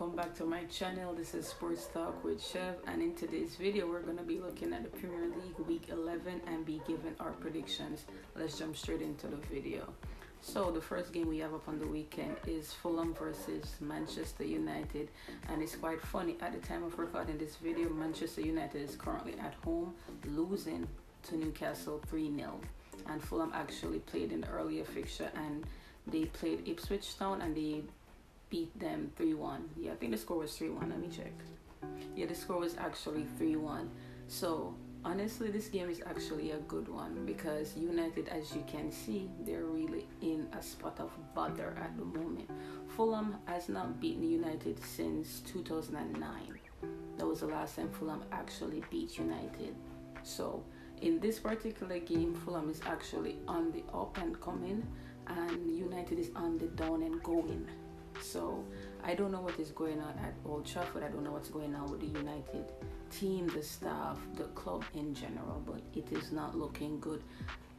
welcome back to my channel. This is Sports Talk with Chev, and in today's video we're going to be looking at the Premier League Week 11 and be giving our predictions. Let's jump straight into the video. So the first game we have up on the weekend is Fulham versus Manchester United, and it's quite funny. At the time of recording this video, Manchester United is currently at home losing to Newcastle 3-0, and Fulham actually played in the earlier fixture and they played Ipswich Town and they beat them 3-1. Yeah, I think the score was 3-1. Let me check. Yeah, the score was actually 3-1. So honestly, this game is actually a good one because United, as you can see, they're really in a spot of bother at the moment. Fulham has not beaten United since 2009. That was the last time Fulham actually beat United. So in this particular game, Fulham is actually on the up and coming, and United is on the down and going. So I don't know what is going on at Old Trafford. I don't know what's going on with the United team, the staff, the club in general, but it is not looking good.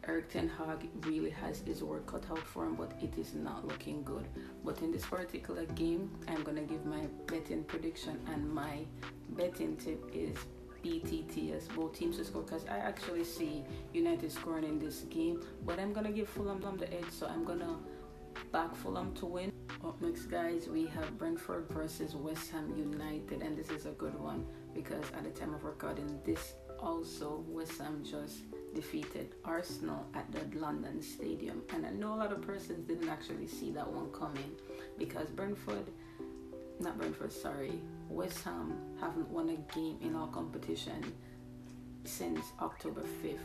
Erik ten Hag really has his work cut out for him, but it is not looking good. But in this particular game, I'm going to give my betting prediction, and my betting tip is BTTS, both teams to score, because I actually see United scoring in this game, but I'm going to give Fulham the edge, so I'm going to back Fulham to win. Up next, guys, we have Brentford versus West Ham United, and this is a good one because at the time of recording this, also West Ham just defeated Arsenal at the London Stadium, and I know a lot of persons didn't actually see that one coming because West Ham haven't won a game in our competition since October 5th.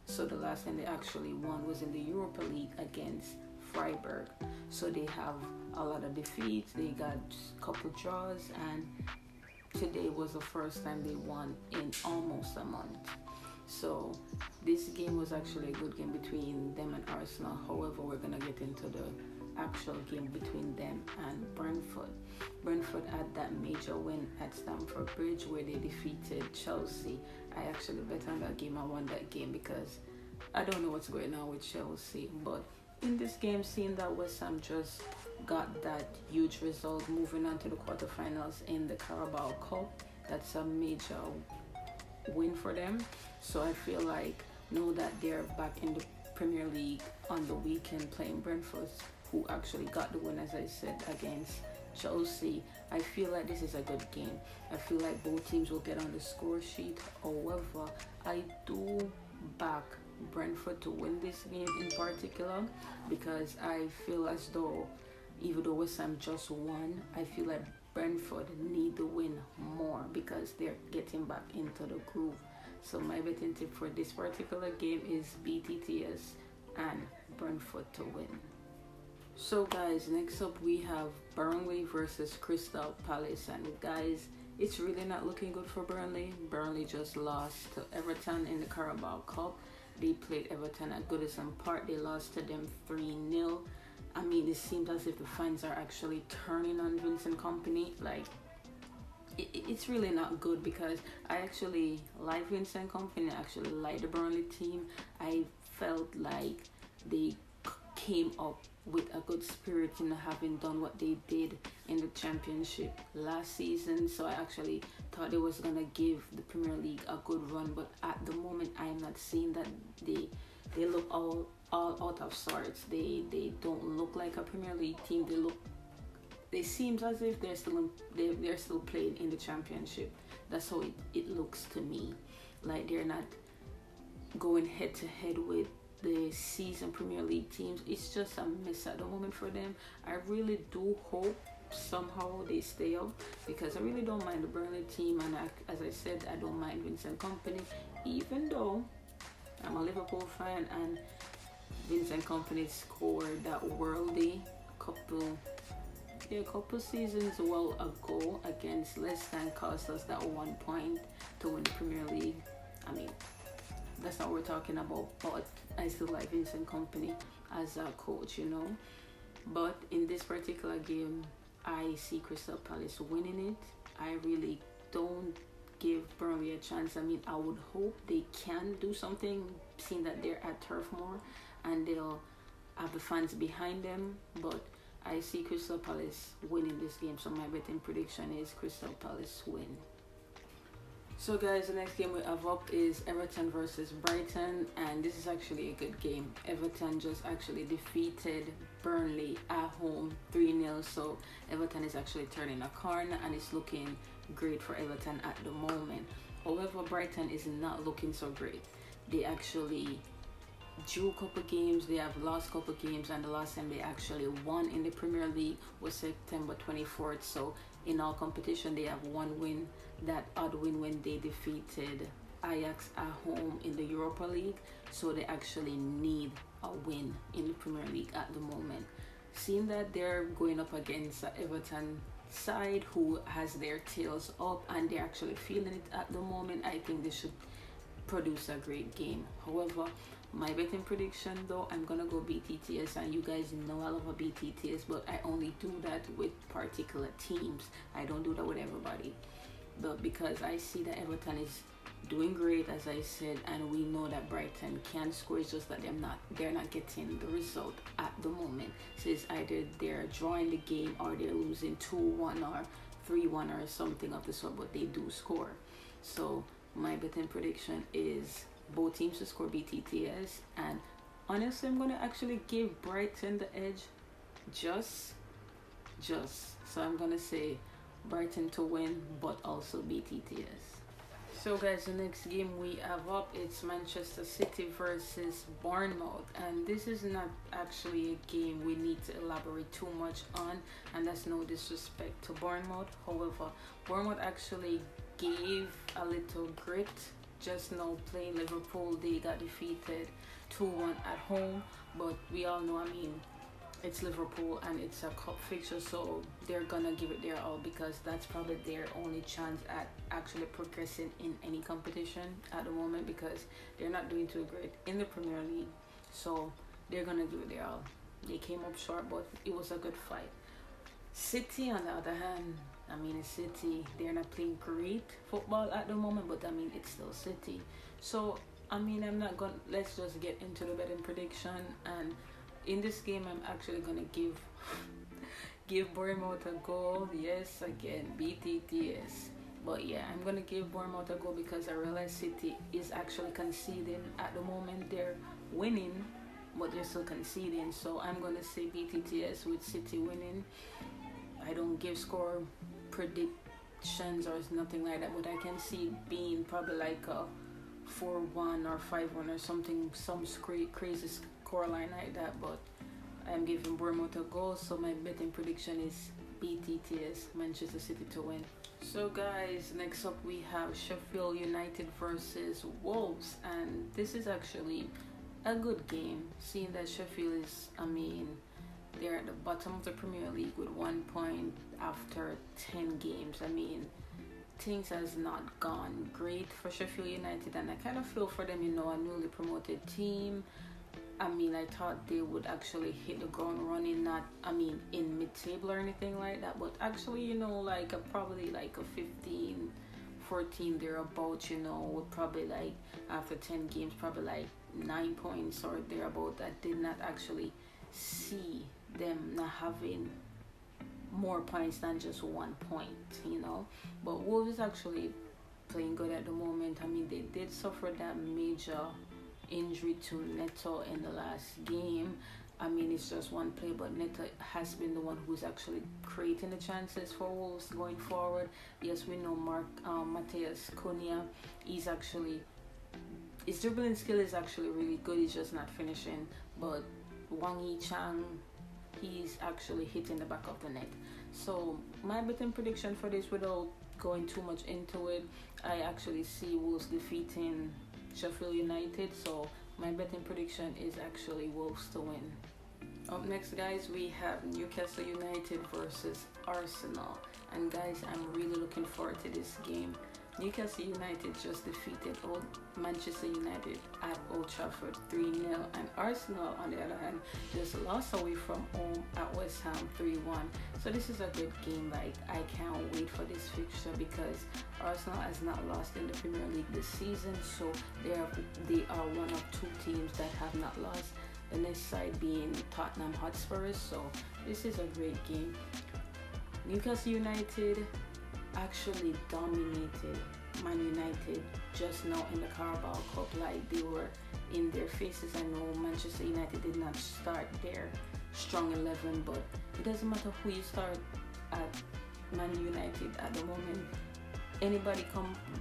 So the last time they actually won was in the Europa League against Freiburg. So they have a lot of defeats, they got a couple draws, and today was the first time they won in almost a month. So this game was actually a good game between them and Arsenal. However, we're going to get into the actual game between them and Brentford. Brentford had that major win at Stamford Bridge where they defeated Chelsea. I actually bet on that game. I won that game because I don't know what's going on with Chelsea, but in this game, seeing that West Ham just got that huge result, moving on to the quarterfinals in the Carabao Cup, that's a major win for them. So I feel like now that they're back in the Premier League on the weekend playing Brentford, who actually got the win, as I said, against Chelsea, I feel like this is a good game. I feel like both teams will get on the score sheet. However, I do back Brentford to win this game in particular because I feel as though even though West Ham just won, I feel like Brentford need the win more because they're getting back into the groove. So my betting tip for this particular game is BTTS and Brentford to win. So guys, next up we have Burnley versus Crystal Palace, and guys, it's really not looking good for Burnley. Burnley just lost to Everton in the Carabao Cup. They played Everton at Goodison Park. They lost to them 3-0. I mean, it seems as if the fans are actually turning on Vincent Kompany. Like, it's really not good because I actually like Vincent Kompany. I actually like the Burnley team. I felt like they came up with a good spirit in having done what they did in the championship last season. So I actually thought they was gonna give the Premier League a good run, but at the moment I am not seeing that. They look all out of sorts. They don't look like a Premier League team. They seems as if they're still playing in the championship. That's how it looks to me. Like they're not going head to head with the season Premier League teams. It's just a mess at the moment for them. I really do hope somehow they stay up because I really don't mind the Burnley team, and as I said, I don't mind Vincent Kompany, even though I'm a Liverpool fan and Vincent Kompany scored that worldie couple seasons well ago against Leicester and cost us that 1 point to win the Premier League. I mean, that's not what we're talking about, but I still like Vincent Kompany as a coach, you know. But in this particular game, I see Crystal Palace winning it. I really don't give Burnley a chance. I mean, I would hope they can do something, seeing that they're at Turf Moor and they'll have the fans behind them, but I see Crystal Palace winning this game, so my betting prediction is Crystal Palace win. So guys, the next game we have up is Everton versus Brighton, and this is actually a good game. Everton just actually defeated Burnley at home 3-0, so Everton is actually turning a corner and it's looking great for Everton at the moment. However, Brighton is not looking so great. They actually drew a couple games, they have lost a couple games, and the last time they actually won in the Premier League was September 24th. So in all competition they have one win, that odd win when they defeated Ajax at home in the Europa League. So they actually need a win in the Premier League at the moment. Seeing that they're going up against Everton side who has their tails up and they're actually feeling it at the moment, I think they should produce a great game. However, my betting prediction though, I'm gonna go BTTS, and you guys know I love a BTTS, but I only do that with particular teams. I don't do that with everybody. But because I see that Everton is doing great, as I said, and we know that Brighton can score, it's just that they're not getting the result at the moment. So it's either they're drawing the game or they're losing 2-1 or 3-1 or something of the sort, but they do score. So my betting prediction is both teams to score BTTS, and honestly I'm gonna actually give Brighton the edge just so I'm gonna say Brighton to win, but also BTTS. So guys, the next game we have up, it's Manchester City versus Bournemouth, and this is not actually a game we need to elaborate too much on, and that's no disrespect to Bournemouth. However, Bournemouth actually gave a little grit. Just now playing Liverpool, they got defeated 2-1 at home, but we all know, I mean, it's Liverpool and it's a cup fixture, so they're gonna give it their all because that's probably their only chance at actually progressing in any competition at the moment, because they're not doing too great in the Premier League, so they're gonna give it their all. They came up short, but it was a good fight. City on the other hand, I mean, it's City. They're not playing great football at the moment, but I mean, it's still City. So, I mean, let's just get into the betting prediction. And in this game, I'm actually gonna give Bournemouth a goal. Yes, again, BTTS. But yeah, I'm gonna give Bournemouth a goal because I realize City is actually conceding at the moment. They're winning, but they're still conceding. So I'm gonna say BTTS with City winning. I don't give score predictions or nothing like that, but I can see being probably like a 4-1 or 5-1 or something, some crazy scoreline like that. But I'm giving Bournemouth a goal, so my betting prediction is BTTS, Manchester City to win. So guys, next up we have Sheffield United versus Wolves, and this is actually a good game, seeing that Sheffield is, I mean, they're at the bottom of the Premier League with 1 point after 10 games. I mean, things has not gone great for Sheffield United, and I kind of feel for them, you know, a newly promoted team. I mean, I thought they would actually hit the ground running, not, I mean, in mid-table or anything like that, but actually, you know, like probably like a 15, 14 thereabouts, you know, with probably like after 10 games, probably like 9 points or thereabout. I did not actually see them not having more points than just 1 point, you know. But Wolves is actually playing good at the moment. I mean, they did suffer that major injury to Neto in the last game. I mean, it's just one play, but Neto has been the one who's actually creating the chances for Wolves going forward. Yes, we know Mateus Cunha, his dribbling skill is actually really good. He's just not finishing. But Wang Yi-chang, he's actually hitting the back of the net. So my betting prediction for this, without going too much into it, I actually see Wolves defeating Sheffield United. So my betting prediction is actually Wolves to win. Up next, guys, we have Newcastle United versus Arsenal. And guys, I'm really looking forward to this game. Newcastle United just defeated Manchester United at Old Trafford 3-0, and Arsenal, on the other hand, just lost away from home at West Ham 3-1. So this is a good game. Like, I can't wait for this fixture because Arsenal has not lost in the Premier League this season, so they are one of two teams that have not lost. the next side being Tottenham Hotspurs. So this is a great game. Newcastle United actually dominated Man United just now in the Carabao Cup. Like, they were in their faces. I know Manchester United did not start their strong 11, but it doesn't matter who you start at Man United at the moment. Anybody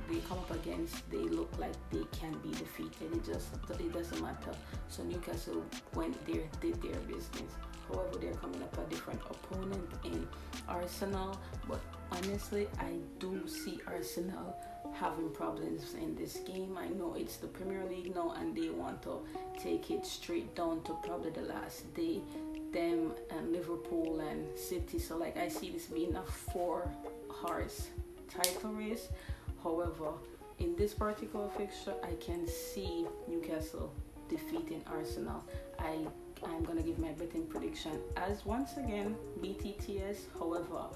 they come up against, they look like they can be defeated. It doesn't matter. So Newcastle went there, did their business. However, they're coming up a different opponent in Arsenal, but honestly, I do see Arsenal having problems in this game. I know it's the Premier League now, and they want to take it straight down to probably the last day. Them and Liverpool and City. So like, I see this being a 4-horse title race. However, in this particular fixture, I can see Newcastle defeating Arsenal. I'm gonna give my betting prediction as once again BTTS. However,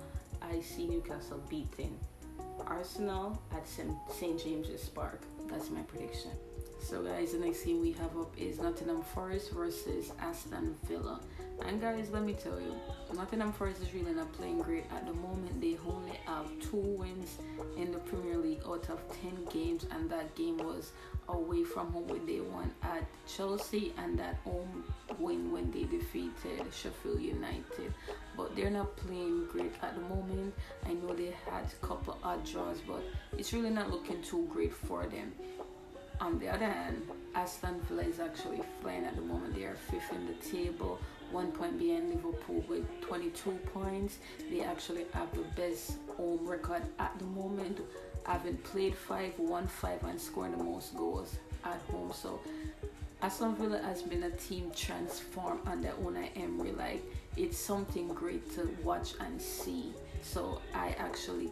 I see Newcastle beating Arsenal at St. James's Park. That's my prediction. So guys, the next game we have up is Nottingham Forest versus Aston Villa. And guys, let me tell you, Nottingham Forest is really not playing great at the moment. They only have 2 wins in the Premier League out of 10 games, and that game was away from home when they won at Chelsea, and that home win when they defeated Sheffield United. But they're not playing great at the moment. I know they had a couple odd draws, but it's really not looking too great for them. On the other hand, Aston Villa is actually flying at the moment. They are 5th in the table, 1 point behind Liverpool with 22 points. They actually have the best home record at the moment, having played 5, won 5, and scoring the most goals at home. So Aston Villa has been a team transformed under Unai Emery. Like, it's something great to watch and see. So I actually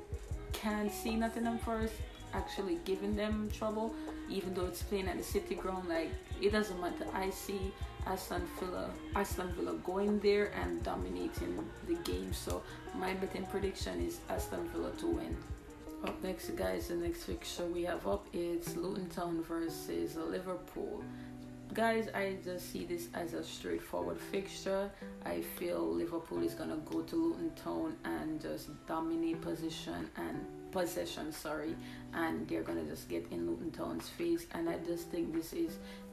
can see Nottingham Forest actually giving them trouble, even though it's playing at the City ground. Like, it doesn't matter. I see Aston Villa going there and dominating the game. So my betting prediction is Aston Villa to win. Up next, guys, the next fixture we have up is Luton Town versus Liverpool. Guys, I just see this as a straightforward fixture. I feel Liverpool is gonna go to Luton Town and just dominate possession, and they're gonna just get in Luton Town's face. And I just think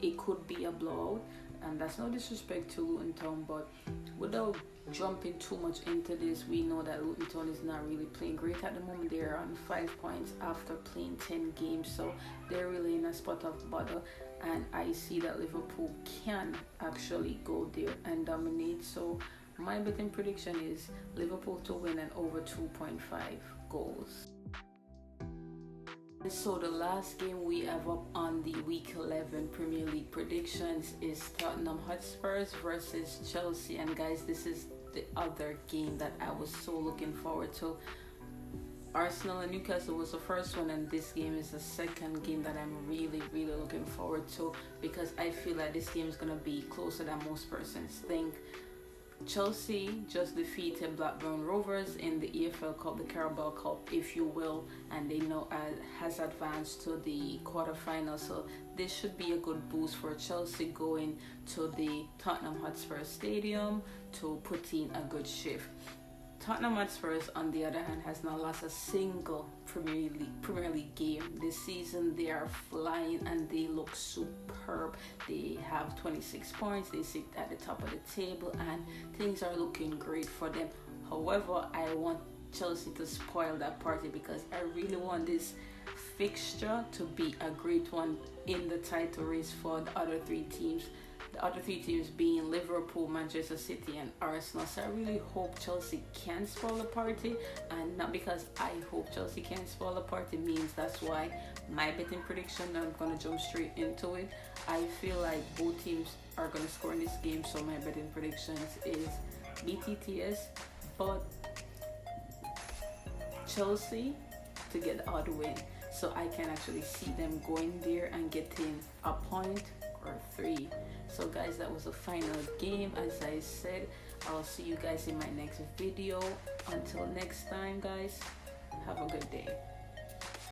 it could be a blowout. And that's no disrespect to Luton Town, but without jumping too much into this, we know that Luton Town is not really playing great at the moment. They're on 5 points after playing 10 games, so they're really in a spot of bother. And I see that Liverpool can actually go there and dominate. So my betting prediction is Liverpool to win and over 2.5 goals. So the last game we have up on the Week 11 Premier League predictions is Tottenham Hotspurs versus Chelsea. And guys, this is the other game that I was so looking forward to. Arsenal and Newcastle was the first one, and this game is the second game that I'm really looking forward to, because I feel like this game is going to be closer than most persons think. Chelsea just defeated Blackburn Rovers in the EFL Cup, the Carabao Cup, if you will, and they now has advanced to the quarterfinals. So this should be a good boost for Chelsea going to the Tottenham Hotspur Stadium to put in a good shift. Tottenham Hotspurs, on the other hand, has not lost a single Premier League game this season. They are flying and they look superb. They have 26 points. They sit at the top of the table and things are looking great for them. However, I want Chelsea to spoil that party, because I really want this fixture to be a great one in the title race for the other 3 teams. The other 3 teams being Liverpool, Manchester City, and Arsenal. So I really hope Chelsea can spoil the party, and not because I hope Chelsea can spoil the party means that's why my betting prediction, I'm going to jump straight into it. I feel like both teams are going to score in this game, so my betting predictions is BTTS, but Chelsea to get the odd win. So I can actually see them going there and getting a point or 3. So guys, that was the final game. As I said, I'll see you guys in my next video. Until next time, guys, have a good day.